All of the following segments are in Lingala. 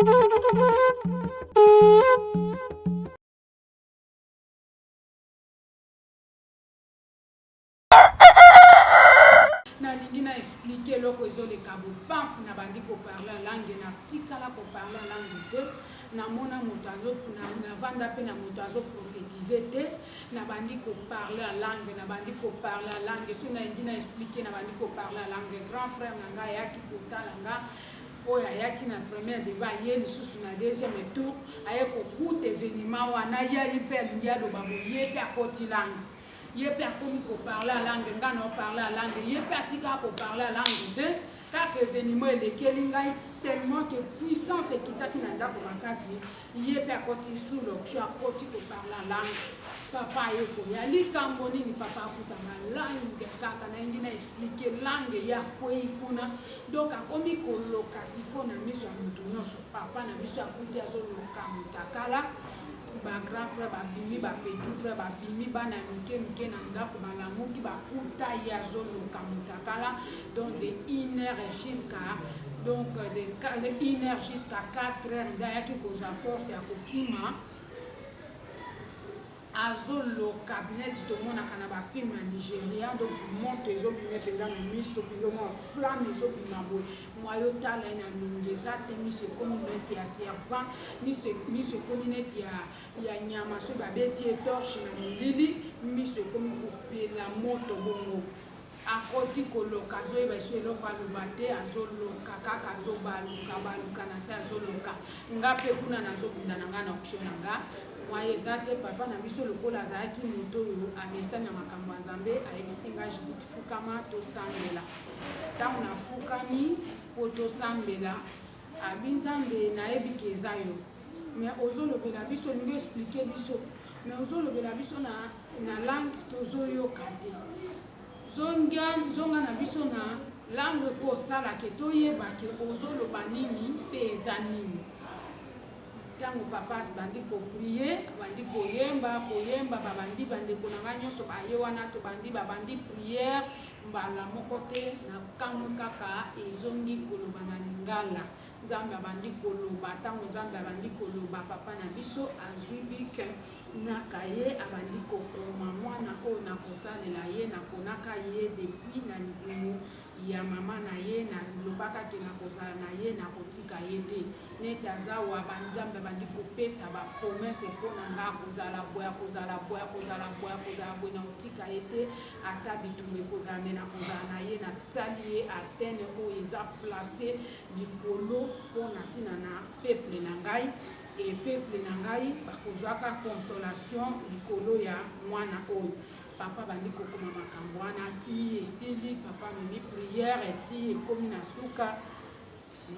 nalingi na expliquer loko ezoleka bopaf na bandi koparle langue na tikala koparle langue te namona moto navanda mpe na moto azoprofetize te na bandi koparle langue na bandi koparle langue so nalingi na expliquer na bandi koparle langue grand frère na ngai ayaki kotala nga oyo ayaki na première débat ye lisusu na deuxième tour aye kokuta événement wana yali mpe alingi aloba boye mpe akoti langue ye pe akomi koparle langue nga na oparle langue ye pe atika koparle langue te kaka événement elekeli ngai tellement que puissance ekitaki na ndako makasi ye pe akoti sous l'option akoti koparle langue papa ye koya likambo nini papa akutanga langue kaka nalingi na expliquer langue ye akwei kuna donc akomi koloka siko na miso ya moto nyonso papa na biso akuti azoloka motakala grand frère babimi petit frère babimi bana mike na ndako balamuki bakuta ye azoloka motakala donc de 1h jusqu'à donc de 1h jusqu'à 4h nde ayaki kozwa force ya kokima azoloka neti tomonaka na bafilme ya Nigeria donc moto ezobima mpenza na miso biloma flamme ezobima boye mwayo tala na mingi eza te miso ekomi neti ya serpent miso ekomi neti ya nyama so babeti etorche na molili miso ekomi kopela moto bongo akoti koloka azoyeba eso eloko aloba te azoloka kaka azobaluka na se azoloka nga mpe kuna nazobunda na nga na option na nga mwaye eza te papa na biso lokola azalaki moto oyo amesani ya makambo ya nzambe ayebisi nga judith fukama tosambela ntango nafukami mpo tosambela abi nzambe nayebiki eza yo mais ozolobela biso olingi explike biso mais ozolobela biso na langue tozoyoka te zonga na biso na langue po osalaka toyebake ozoloba nini mpe eza nini ntango papa bandi koprie bandi koyemba babandi bandeko na ngai nyonso baye wana babandi priere mbala moko te na kamwe kaka ezongi koloba na lingala nzambe abandi koloba ntango nzambe abandi koloba papa na biso azwi bike naka ye abandi kokoma mwana oyo nakosalela ye nakonaka ye depuis na libumu ya mama na ye nalobaka ke nakozala na ye nakotika ye te neti aza wa banzambe bandi kopesa bapromese mpo na nga kozala boye na kotika ye te ata bitumba ekozala me nakozala na ye natali ye atene oyo eza place likolo mpo na ntina na peuple na ngai e peuple na ngai bakozwaka consolation likolo ya mwana oyo papa bandi kokoma makambo wana ti esili papa memi priere eti ekomi na suka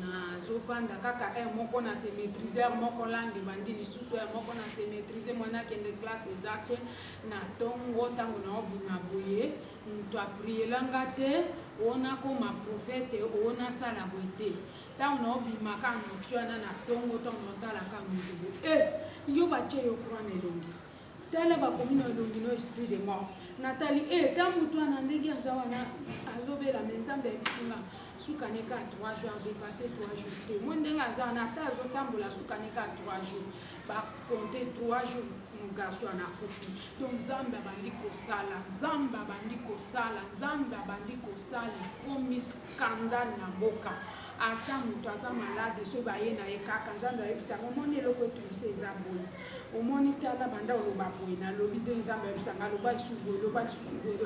nazofanda kaka moko na se maîtriser moko langue bandi lisusu moko na se maîtriser mwana akende classe eza te na ntongo ntango naobima boye moto aprielanga te ona koma prophète ona sala boye te ntango naobimaka na option wana na ntongo ntango naotalaka moto boye yo batie yo croix na elongi tele bakomi na elongi no esprit de mort natali ta moto wana ndenge aza wana azobela me nzambe yabisinga sukaneka 3 jours dépassé 3 jours te mo ndenge aza wana ata azotambola sukaneka 3 jours bakonte 3 jours garçon wana akufi donc nzambe abandi kosala ekomi scandale na mboka ata moto aza malade so baye na ye kaka nzambe ayebisanga omoni eloko etulise eza boye omoni tala banda oloba boye nalobi te nzambe ayebisanga loba lisusu boye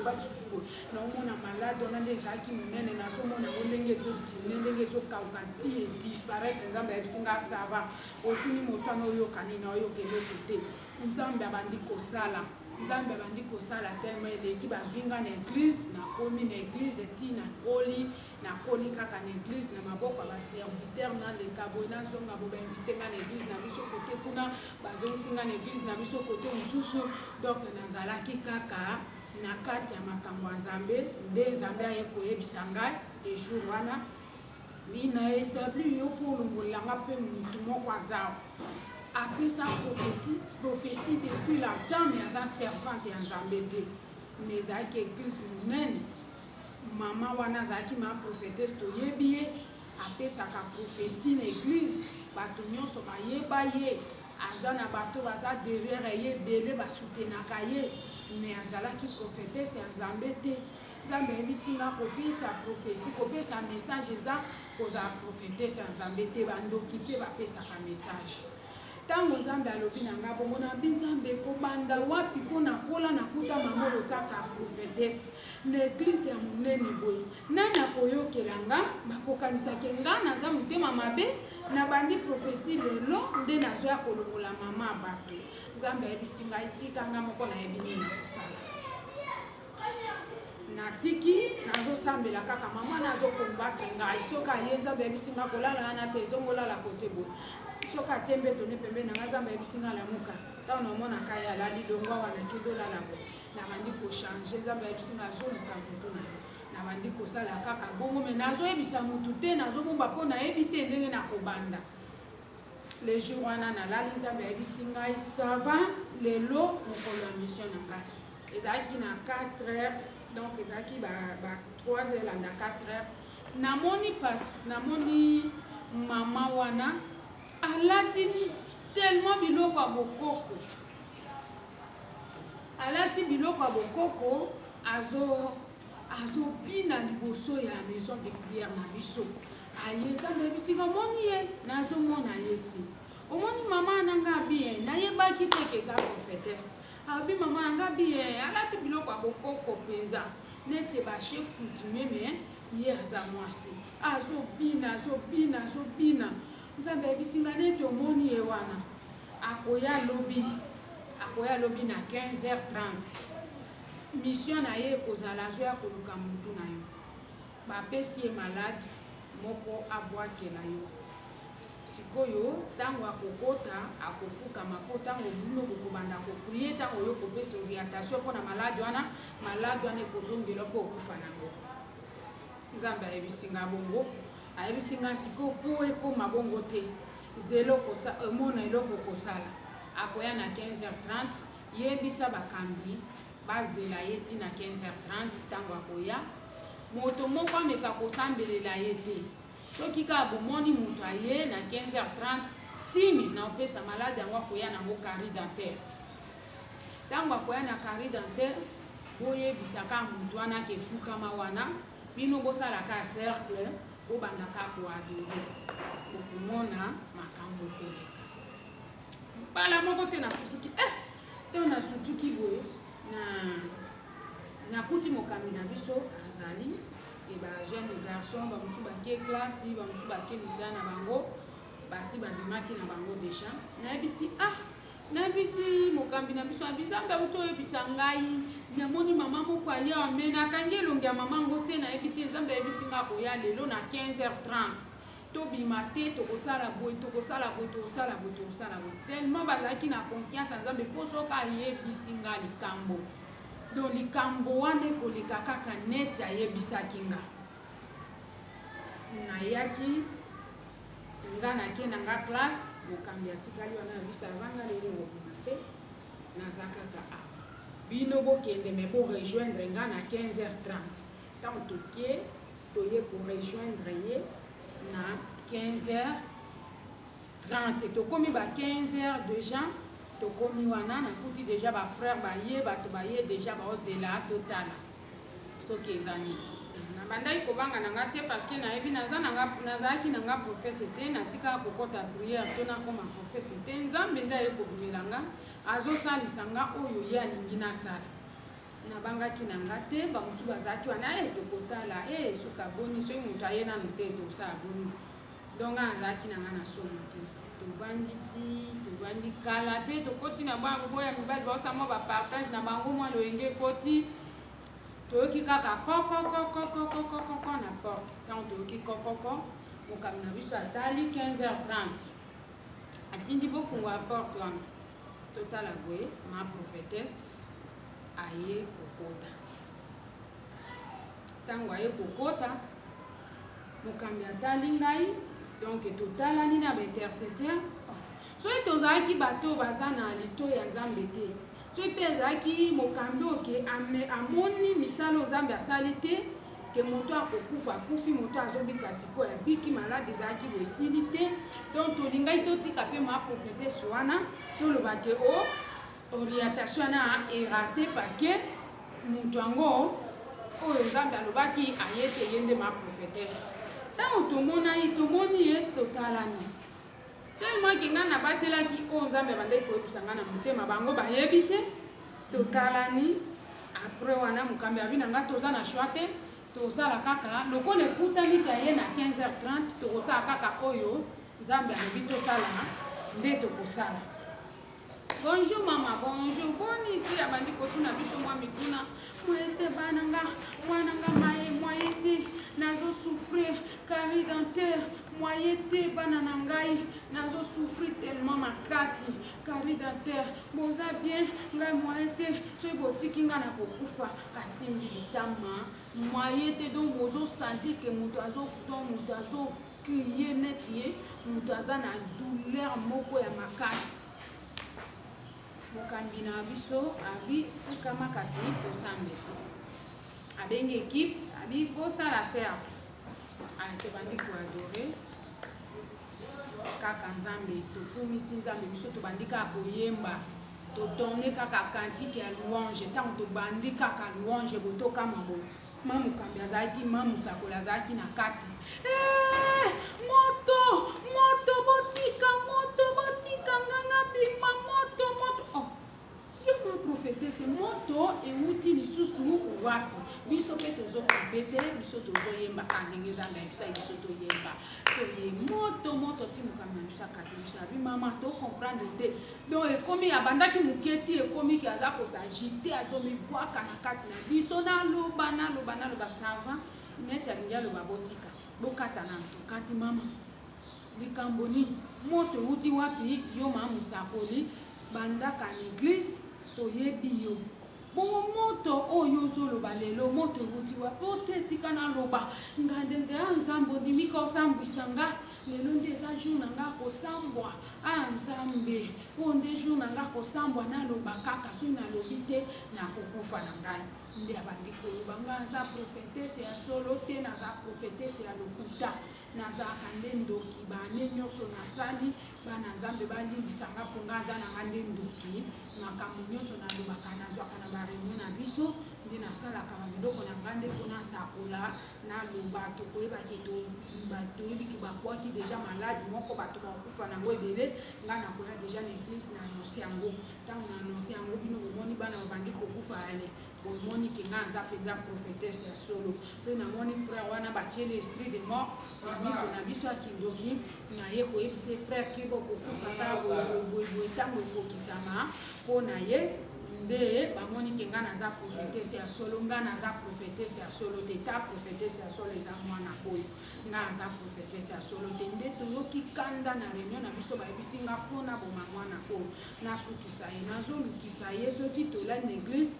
na omona malade wana nde ezalaki monene nazomona ngo ndenge ezodine ndenge ezokauka ti edisparaitre nzambe ayebisinga sava otuni moto wana oyoka nini oyoka eloko te nzambe abandi kosala tellement eleki bazwinga na église nakomi na église eti nakoli kaka na église na maboko ya baserviteur naleka boye nazonga bo bainvite nga na église na biso kote kuna bazongisinga na église na biso kote mosusu donc nazalaki kaka na kati ya makambo ya nzambe nde nzambe aye koyebisa ngai ejour wana na établi yo mpo olongolelanga mpe motu moko azao apesa prophétie depuis longtemps mais aza servante ya nzambe te mais ezalaki église monene mama wana azalaki ma prophétesse toyebi ye apesaka prophétie na église bato nyonso bayeba ye aza na bato baza derrière ye ebele basutenaka ye mais azalaki prophétesse ya nzambe te nzambe ayebisinga kopesa prophétie kopesa message eza kozala prophétesse ya nzambe te bandoki mpe bapesaka message ntango nzambe alobi na nga bongo na bi nzambe kobanda wapi mpona kola nakuta mama oyo kaka prophétesse na eglise ya monene boye nani akoyokela nga bakokanisaki nga naza motema mabe na bandi prophétie lelo nde nazoya kolongola mama ya bato nzambe ayebisi ngai tika nga moko nayebi nini nakosala natiki nazosambela kaka mama nazokombatre ngai soki aye nzambe ayebisi nga kolala wana te ezongolala kote boye soki atie mbeto ne pembeni nanga nzambe ayebisi nga lamuka ntango namonaka ye alali longwa wana kedolala boye nabandi kochange nzambe ayebisi nga azoluka motu na yo nabandi kosala kaka bongo me nazoyebisa motu te nazobomba mpo nayebi te ndenge nakobanda le jour wana nalali nzambe ayebisi ngai sava lelo mokolo ya mission na ngai ezalaki na 4 heures donc ezalaki ba 3 heures landa 4 heures namoni mama wana alati tellement biloko ya bokoko alati biloko ya bokoko azobina liboso ya maison de prière na biso aye nzambe ayebisika omoni ye nazomona ye te omoni mama nanga bien nayebaki te ke eza prophétesse abi mama nanga bien alati biloko ya bokoko mpenza nete bachef coutumier me ye aza mwasi azobina nzambe ayebisinga nete omoni ye wana akoya lobi na 15h30 mission na ye ekozala azoya koluka motu na yo bapesi ye malade moko abwakela yo sikoyo ntango akokota akofukama mpo ntango bino kokobanda koprie ntango yo kopesa orientation mpona malade wana ekozongela mpo okufa nango nzambe ayebisinga bongo ayebisinga sikoyo mpo ekoma bongo te omona eloko kosala akoya na 15h30 yebisa bakambi bazela ye ti na 15h30 ntango akoya moto moko ameka kosambelela ye te soki kaka bomoni moto aye na 15h30 signe na opesa malade yango akoya nango carie dentaire ntango akoya na carie dentaire boyebisaka moto wana kefukama wana bino bosalaka cercle bobandaka koadore bokomona makambo ekoleka mbala moko te nasutuki te nasutuki boye nakuti mokambi na biso azali eba jeune garçon bamosusu bakie klasi bamosusu bakie misala na bango basi babimaki na bango deja nayebisi mokambi na biso abi nzambe auti oyebisa ngai namoni mama moko ayewa me nakangi elongi ya mama ngo te nayebi te nzambe ayebisi nga koya lelo na 15h30 tobima te tokosala boye tellement bazalaki na confiance ya nzambe mpo soki ayebisi nga likambo donc likambo wana ekoleka kaka neti ayebisaki nga nayaki nga nake na nga classe mokambi atikali wana yabisa avanga lelo ngobima te naza kaka awa bino bokende me borejoindre nga na 15h30 ntango tokie toye korejoindre ye na 15h30 tokomi ba 15h deja tokomi wana nakuti deja bafrère baye bato baye deja baozela totala soki eza nini nabandaki kobanga na nga te parceke nayebi nazalaki na nga prophète te natikaka kokota prière to nakoma prophète te nzambe nde aye kobimela nga azosalisa nga oyo ye alingi nasala nabangaki na nga te bamosusu bazalaki wana tokotala soki aboni soki moto aye nanu te tosala boni donc azalaki na nga na somo te tovandi kala te tokoti na bango boya mibali baosamwa bapartage na bango mwa loyenge ekoti toyoki kaka kokokokokokokoko na porte ntango toyoki kokoko mokambi na biso atali 15h30 atindi bofungwa porte wana totala boye ma prophétesse aye kokota ntango aye kokota mokambi atali ngai donc totalani na baintercesseur soki tozalaki bato baza na lito ya nzambe te soki mpe ezalaki mokambi oke amoni misala nzambe asali te que moto akokufa akufi moto azobika sikoyo abiki malade ezalaki boesili te. Donc tolingai totika mpe maprofete so wana toloba ke orientation wana erate parce que moto yango oyo nzambe alobaki aye te ye nde maprofetese. Ntango tomoni ye totalani tellement ke ngai nabatelaki oyo nzambe abandaki koyebisa ngai na motema bango bayebi te. Totalani après wana mokambi abi na ngai toza na choix te tozala kaka lokola ekutani ka ye na 15h30 tokozala kaka oyo nzambe alobi tosala nde tokosala. Bonjour maman, bonjour. Boni ti abandi kotuna biso mwa mituna. Moyete bananga, mwananga moyete nazo souffrir carie dentaire. Moyete banana ngai nazo souffrir tellement makasi carie dentaire. Boza bien ngai moyete so botiki nga na kokufa asimbi bitama. Moyete donc bozo sentir que muto azo crier net ye, muto aza na douleur moko ya makasi. Mokambi na biso abi kama kasi tosambe abengi équipe abi bosala serve tobandi koadore kaka nzambe tokumisi nzambe biso tobandi kaka koyemba totonne kaka kantike ya louange ntango tobandi kaka louange botokama bo mamokambi azalaki mamusakola azalaki na kati moto botika nganga bima moto ma prophétesse moto euti lisusu wapi biso mpe tozokampe te biso tozoyemba ndenge nzambe ayebisa biso toyemba toye moto ti mokambi na biso akati biso abi mama tocomprendre te. Donc ekomi abandaki moke ti ekomi ke aza kosagite azomibwaka na kati na biso naloba sava neti alingi aloba botika bokata na tokati mama likambo nini moto euti wapi yo mama musakoli bandaka na église toyebi yo bongo moto oyo ozoloba lelo moto euti wapi otetika naloba nga ndenge ya nzambe ondimi kosambwisa nga lelo nde eza jour na nga kosambwa nzambe oyo nde jour na nga kosambwa naloba kaka soki nalobi te nakokufa na ngai nde abandi koloba nga naza prophétesse ya solo te naza prophétesse ya lokuta nazalaka nde ndoki bane nyonso nasali bana nzambe balimbisanga mpo nga aza nanga nde ndoki makambo nyonso nalobaka nazwaka na bareunion na biso nde nasalaka babiloko na nga nde mpona sakola naloba tokoyebaki toyebiki bakwaki deja maladi moko bato bakokufa nango ebele nga nakoya deja na église na annonce yango ntango na annonce yango bino bomoni bana babandi kokufa ale bomoni ke nga aza mpenza prophétesse ya solo mpe namoni frère wana batie l'esprit de mort na miso na biso akindoki naye koyebisa frère ke bokokufa kaka boye ntango ekokisama mpo na ye nde bamoni ke nga naza prophétesse ya solo nga naza prophétesse ya solo te ta prophétesse ya solo eza mwana oyo nga aza prophétesse ya solo te nde toyoki kanda na réunion na biso bayebisi nga mpona boma mwana oyo nasukisa ye nazolukisa ye soki tolai na église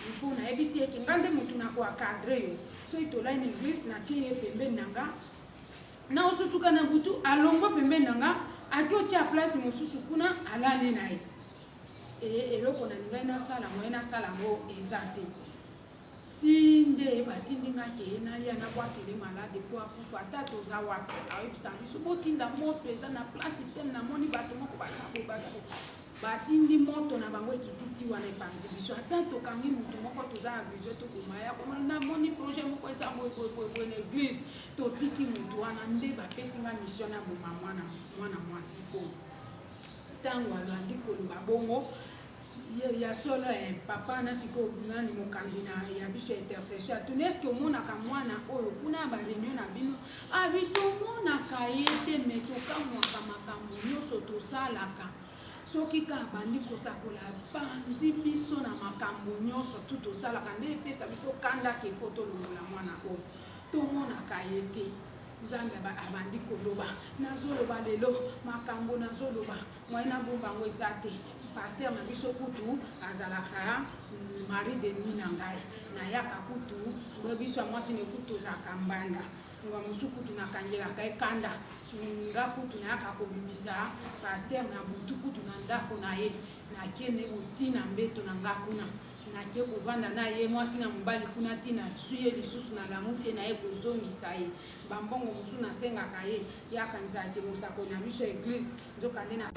mpo nayebisi eke nga nde motu nakoakadre yo soki tolai na église natie ye pembeni na nga na osotuka na butu alongwa pembeni na nga ake otia place mosusu kuna alali na ye eloko nalingai nasala moye nasala ngo eza te tinde batindi nga ke naya nabwakele malade mpo akufa ata toza wapi ayebisa biso botinda moto eza na place te namoni bato moko baza batindi moto na bango ekititi wana epanzi biso ata tokangi motu moko toza na besoin tokomaya namoni projet moko eza boye na église totiki motu wana nde bapesi nga mission na boma mwana mwasi oyo ntango alandi koloba bongo ya solo papa na sikoyo nani mokambi ya biso intercession atuni eske omonaka mwana oyo kuna bareunion na bino abi tomonaka ye te me tokamwaka makambo nyonso tosalaka soki kaka bandi kosakola banzi biso na makambo nyonso tu tosalaka nde epesa biso kandaka efo tolongola mwana oyo tomonaka ye te nzambe abandi koloba nazoloba lelo makambo nazoloba mwaye nabomba yango eza te paster na biso kutu azalaka mari de nuit na ngai nayaka kutu biso ya mwasi ne kutu tozalaka mbanda nga mosu kutu nakangelaka ekanda nga kutu nayaka kobimisa paster na butu kutu na ndako na ye nakende botina mbeto na nga kuna nake kovanda na ye mwasi na mobali kuna ntina suye lisusu na lamuti ye na ye kozongisa ye bambongo mosusu nasengaka ye ye akanisaka ke mosako na biso eglise nzokande na